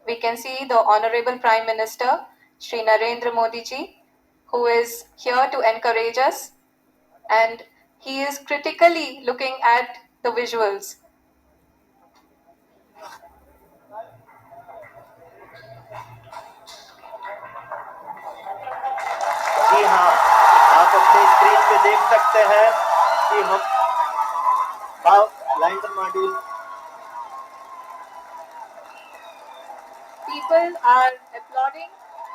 we can see the Honorable Prime Minister, Shri Narendra Modi ji, who is here to encourage us, and he is critically looking at the visuals. जी हाँ, आप अपने screen पे देख सकते हैं कि हम lander module People are applauding.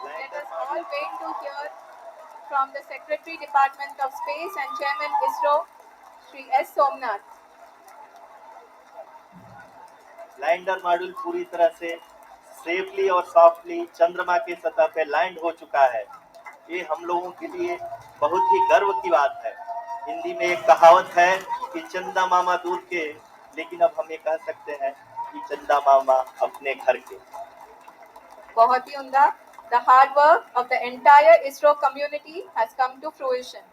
Let us all wait to hear from the Secretary Department of Space and Chairman ISRO, Shri S. Somnath. Lander module पूरी तरह से सेफली और सॉफ्टली चंद्रमा की सतह पे लैंड हो चुका है। ये हम लोगों के लिए बहुत ही गर्व की बात है। हिंदी में एक कहावत है कि चंदा मामा दूर के, लेकिन अब हम ये कह सकते हैं कि चंदा मामा अपने घर के। बहुत ही उम्दा. The hard work of the entire ISRO community has come to fruition.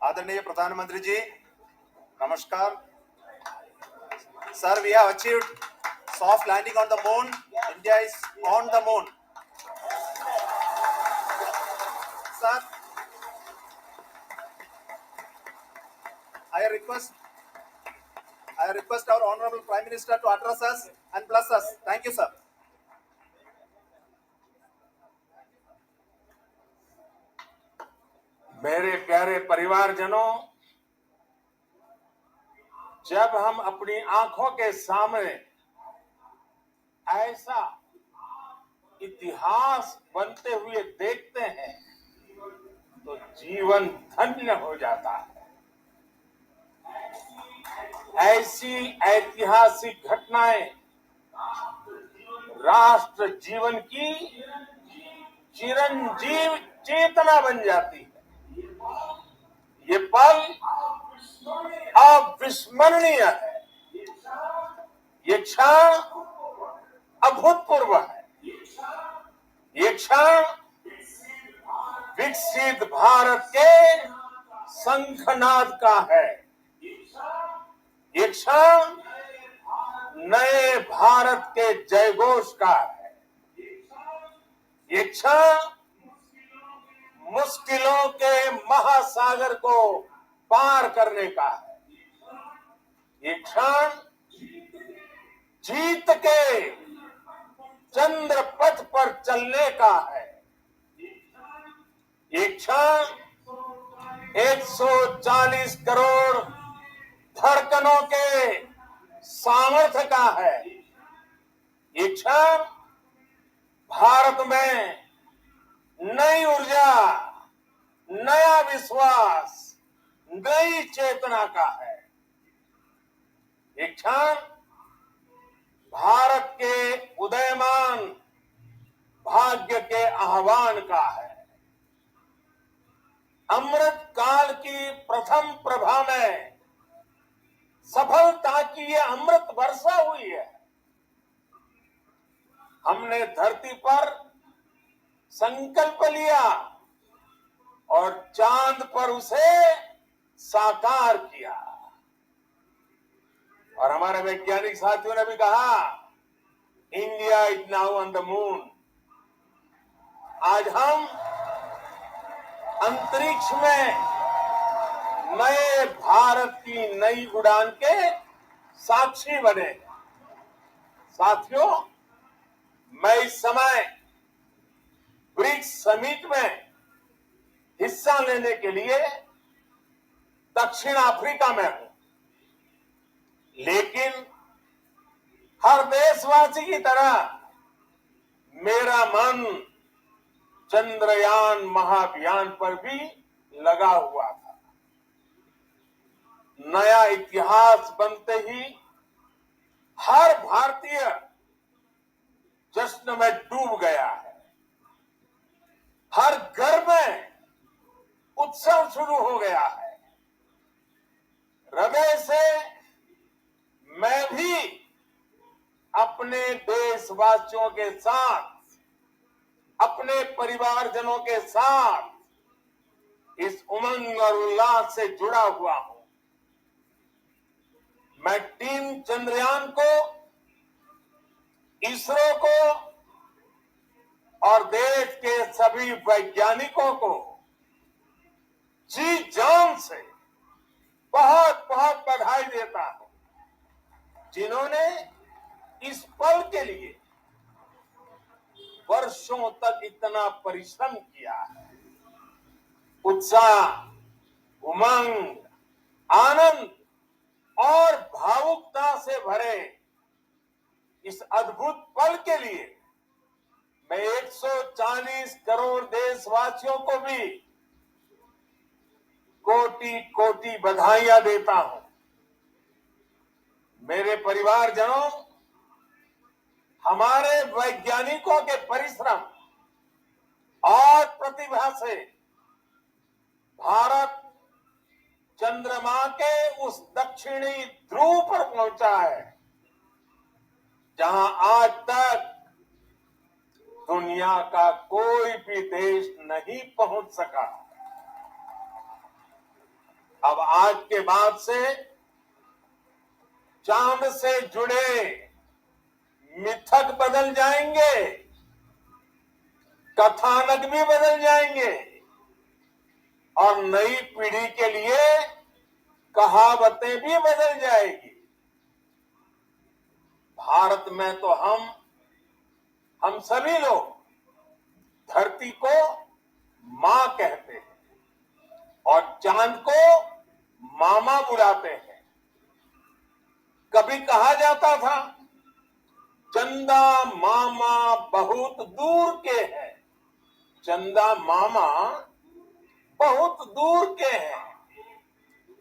आदरणीय प्रधानमंत्री जी, नमस्कार. Sir, we have achieved soft landing on the moon. India is on the moon. Sir, I request our Honorable Prime Minister to address us and bless us. Thank you, sir. मेरे प्यारे परिवारजनों, जब हम अपनी आंखों के सामने ऐसा इतिहास बनते हुए देखते हैं तो जीवन धन्य हो जाता है। ऐसी ऐतिहासिक घटनाएं राष्ट्र जीवन की चिरंजीव चेतना बन जाती है। ये पल अविस्मरणीय है। ये क्षण अभूतपूर्व है। ये क्षण विकसित भारत के शंखनाद का है। ये क्षण नए भारत के जयघोष का है। ये क्षण मुश्किलों के महासागर को पार करने का है। ये क्षण जीत के चंद्र पथ पर चलने का है। ये क्षण 140 करोड़ धड़कनों के सामर्थ्य का है। ये क्षण भारत में नई ऊर्जा, नया विश्वास, नई चेतना का है। ये क्षण भारत के उदयमान भाग्य के आह्वान का है। अमृत काल की प्रथम प्रभा में सफलता की ये अमृत वर्षा हुई है। हमने धरती पर संकल्प लिया और चांद पर उसे साकार किया। और हमारे वैज्ञानिक साथियों ने भी कहा, India is now on the moon. आज हम अंतरिक्ष में नए भारत की नई उड़ान के साक्षी बने। साथियों, मैं इस समय ब्रिक्स समिट में हिस्सा लेने के लिए दक्षिण अफ्रीका में हूं, लेकिन हर देशवासी की तरह मेरा मन चंद्रयान महाअभियान पर भी लगा हुआ था। नया इतिहास बनते ही हर भारतीय जश्न में डूब गया है। हर घर में उत्सव शुरू हो गया है। हृदय से मैं भी अपने देशवासियों के साथ, अपने परिवारजनों के साथ इस उमंग और उल्लास से जुड़ा हुआ हूं। मैं टीम चंद्रयान को, इसरो को और देश के सभी वैज्ञानिकों को जी जान से बहुत बहुत बधाई देता हूं, जिन्होंने इस पल के लिए वर्षों तक इतना परिश्रम किया है। उत्साह, उमंग, आनंद और भावुकता से भरे इस अद्भुत पल के लिए मैं 140 करोड़ देशवासियों को भी कोटि कोटि बधाइयां देता हूं। मेरे परिवारजनों, हमारे वैज्ञानिकों के परिश्रम और प्रतिभा से भारत चंद्रमा के उस दक्षिणी ध्रुव पर पहुंचा है, जहां आज तक दुनिया का कोई भी देश नहीं पहुंच सका। अब आज के बाद से चांद से जुड़े मिथक बदल जाएंगे, कथानक भी बदल जाएंगे और नई पीढ़ी के लिए कहावतें भी बदल जाएगी। भारत में तो हम सभी लोग धरती को मां कहते हैं और चांद को मामा बुलाते हैं। कभी कहा जाता था, चंदा मामा बहुत दूर के हैं। चंदा मामा बहुत दूर के हैं।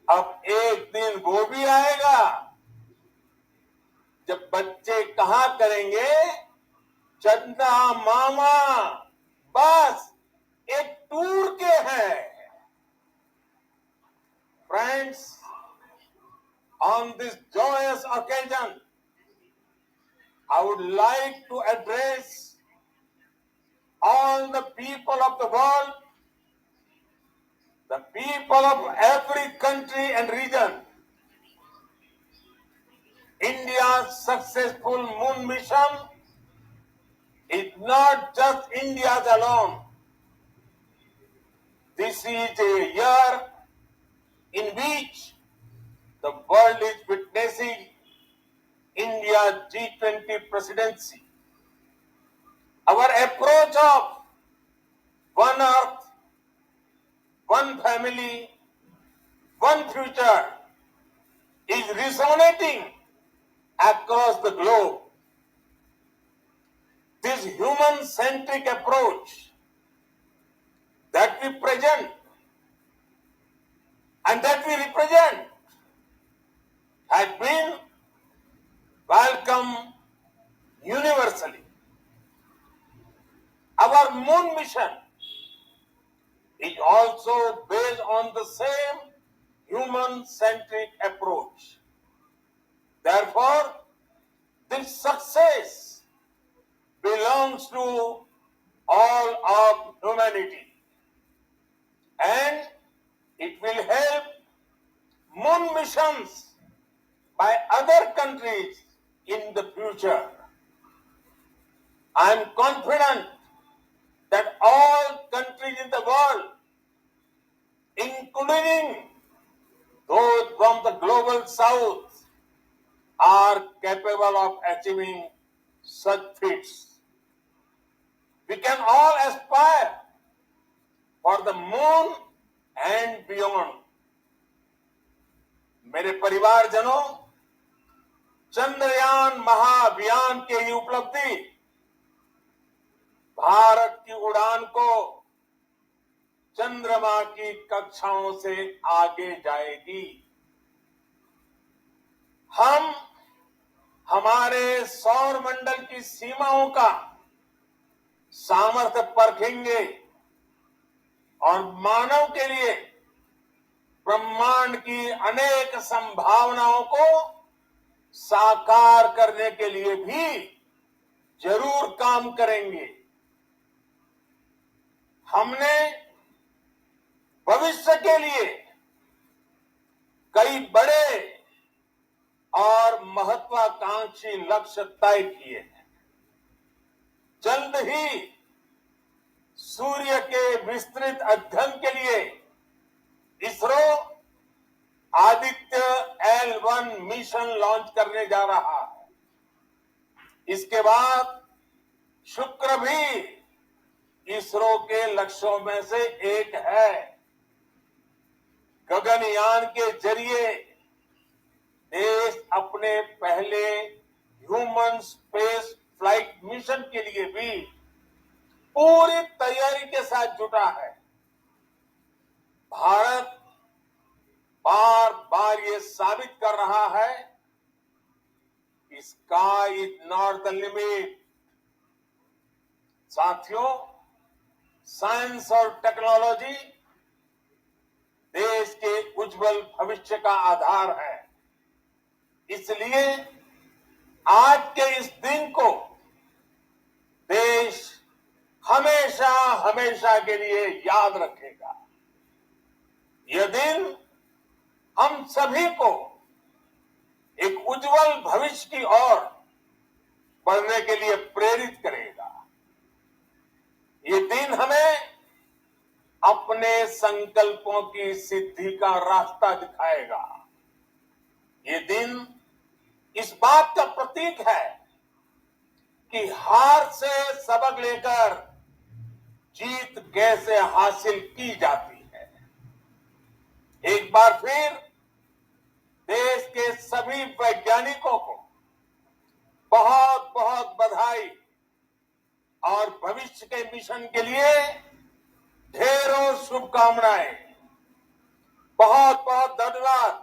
अब एक दिन वो भी आएगा जब बच्चे कहा करेंगे, चंदा मामा बस एक टूर के हैं। Friends, on this joyous occasion, I would like to address all the people of the world, the people of every country and region. India's successful moon mission is not just India's alone. This is a year in which the world is witnessing India's G20 presidency. Our approach of one earth, one family, one future is resonating across the globe. This human-centric approach that we present and that we represent has been welcomed universally. Our moon mission is also based on the same human-centric approach. Therefore, this success belongs to all of humanity, and it will help moon missions by other countries in the future. I am confident that all countries in the world, including those from the global south, are capable of achieving such feats. We can all aspire for the moon and beyond. मेरे परिवारजनों, चंद्रयान महाअभियान की उपलब्धि भारत की उड़ान को चंद्रमा की कक्षाओं से आगे जाएगी। हम हमारे सौर मंडल की सीमाओं का सामर्थ्य परखेंगे और मानव के लिए ब्रह्मांड की अनेक संभावनाओं को साकार करने के लिए भी जरूर काम करेंगे। हमने भविष्य के लिए कई बड़े और महत्वाकांक्षी लक्ष्य तय किए हैं। जल्द ही सूर्य के विस्तृत अध्ययन के लिए ISRO Aditya L1 mission launch करने जा रहा है। इसके बाद शुक्र भी इसरो के लक्ष्यों में से एक है। गगनयान के जरिए देश अपने पहले ह्यूमन स्पेस फ्लाइट मिशन के लिए भी पूरी तैयारी के साथ जुटा है। भारत बार बार ये साबित कर रहा है कि sky is not the limit. साथियों, साइंस और टेक्नोलॉजी देश के उज्जवल भविष्य का आधार है। इसलिए आज के इस दिन को देश हमेशा हमेशा के लिए याद रखेगा। यह दिन हम सभी को एक उज्जवल भविष्य की ओर बढ़ने के लिए प्रेरित करेगा। ये दिन हमें अपने संकल्पों की सिद्धि का रास्ता दिखाएगा। ये दिन इस बात का प्रतीक है कि हार से सबक लेकर जीत कैसे हासिल की जाती है। एक बार फिर देश के सभी वैज्ञानिकों को बहुत बहुत बधाई और भविष्य के मिशन के लिए ढेरों शुभकामनाएं। बहुत बहुत धन्यवाद।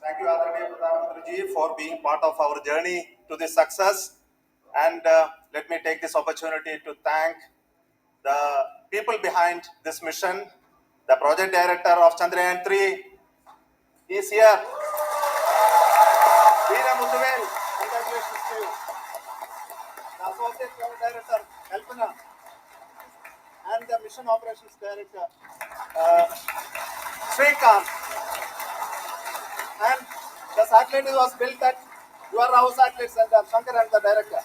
Thank you, Adरणीय Pradhan Manत्री ji, for being part of our journey to this success. And let me take this opportunity to thank the people behind this mission. The project director of Chandrayaan 3 is here. Veera Muthuvel, congratulations to you. The associate project director, Kalpana, and the mission operations director, Srikanth. And the satellite was built at your house satellite center, Shankar and the director.